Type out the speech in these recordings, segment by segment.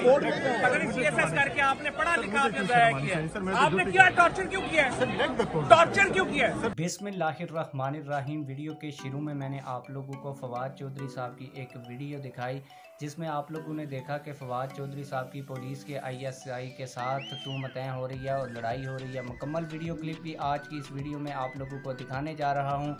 CSS करके आपने पढ़ा लिखा आपने जाया किया, आपने क्या टॉर्चर क्यों किया है? टॉर्चर क्यों किया है? बिस्मिल्लाहिर्रहमानिर्रहीम। वीडियो के शुरू में मैंने आप लोगों को फवाद चौधरी साहब की एक वीडियो दिखाई जिसमें आप लोगों ने देखा कि फवाद चौधरी साहब की पुलिस के ISI के साथ तूमतें हो रही है और लड़ाई हो रही है। मुकम्मल वीडियो क्लिप भी आज की इस वीडियो में आप लोगों को दिखाने जा रहा हूं।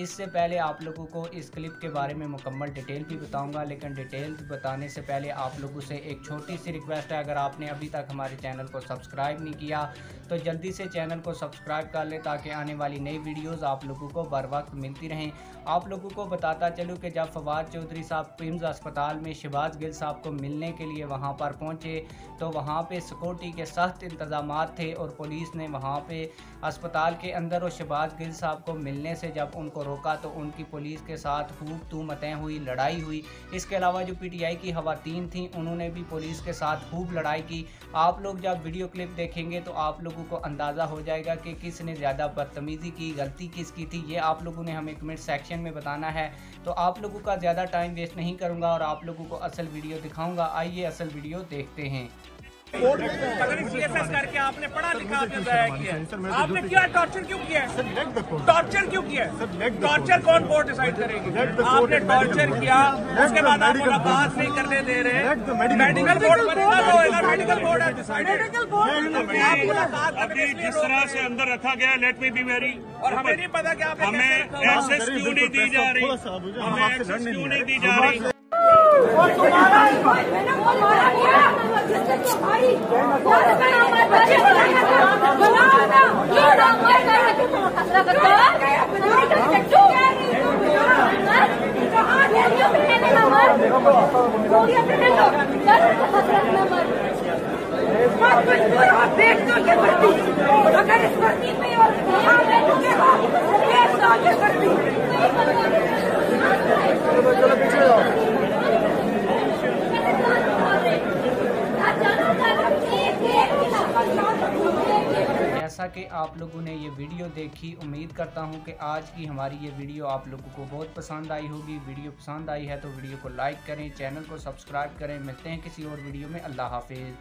इससे पहले आप लोगों को इस क्लिप के बारे में मुकम्मल डिटेल भी बताऊंगा, लेकिन डिटेल बताने से पहले आप लोगों से एक छोटी सी रिक्वेस्ट है, अगर आपने अभी तक हमारे चैनल को सब्सक्राइब नहीं किया तो जल्दी से चैनल को सब्सक्राइब कर ले ताकि आने वाली नई वीडियोस आप लोगों को बर वक्त मिलती रहें। आप लोगों को बताता चलूँ कि जब फवाद चौधरी साहब पिम्स अस्पताल में शहबाज गिल साहब को मिलने के लिए वहां पर पहुंचे तो वहां पे सिक्योरिटी के सख्त इंतजाम थे और पुलिस ने वहां पे अस्पताल के अंदर और शहबाज गिल साहब को मिलने से जब उनको रोका तो उनकी पुलिस के साथ खूब तूमतें हुई, लड़ाई हुई। इसके अलावा जो PTI की खवातीन थी उन्होंने भी पुलिस के साथ खूब लड़ाई की। आप लोग जब वीडियो क्लिप देखेंगे तो आप लोगों को अंदाज़ा हो जाएगा कि किसने ज़्यादा बदतमीज़ी की, गलती किसकी थी। ये आप लोगों ने हमें कमेंट सेक्शन में बताना है। तो आप लोगों का ज़्यादा टाइम वेस्ट नहीं करूँगा और आप लोगों को असल वीडियो दिखाऊँगा। आइए असल वीडियो देखते हैं। CSS करके आपने पढ़ा लिखा आपने जाया किया, आपने क्या टॉर्चर क्यों किया है? टॉर्चर क्यों किया है? टॉर्चर कौन कोर्ट डिसाइड करेगी? आपने टॉर्चर किया, उसके बाद आप मुलाकात नहीं करने दे रहे। मेडिकल बोर्ड बनेगा, मेडिकल बोर्ड है डिसाइडेड। अभी जिस तरह से अंदर रखा गया, लेट मी बी वेरी, और हमें नहीं पता कि आप हमें एक्सेस क्यों नहीं दी जा रही, हमें एक्सेस क्यों नहीं दी जा रही। अगर इस भर्ती में और जैसा कि आप लोगों ने ये वीडियो देखी, उम्मीद करता हूँ कि आज की हमारी ये वीडियो आप लोगों को बहुत पसंद आई होगी। वीडियो पसंद आई है तो वीडियो को लाइक करें, चैनल को सब्सक्राइब करें। मिलते हैं किसी और वीडियो में। अल्लाह हाफिज़।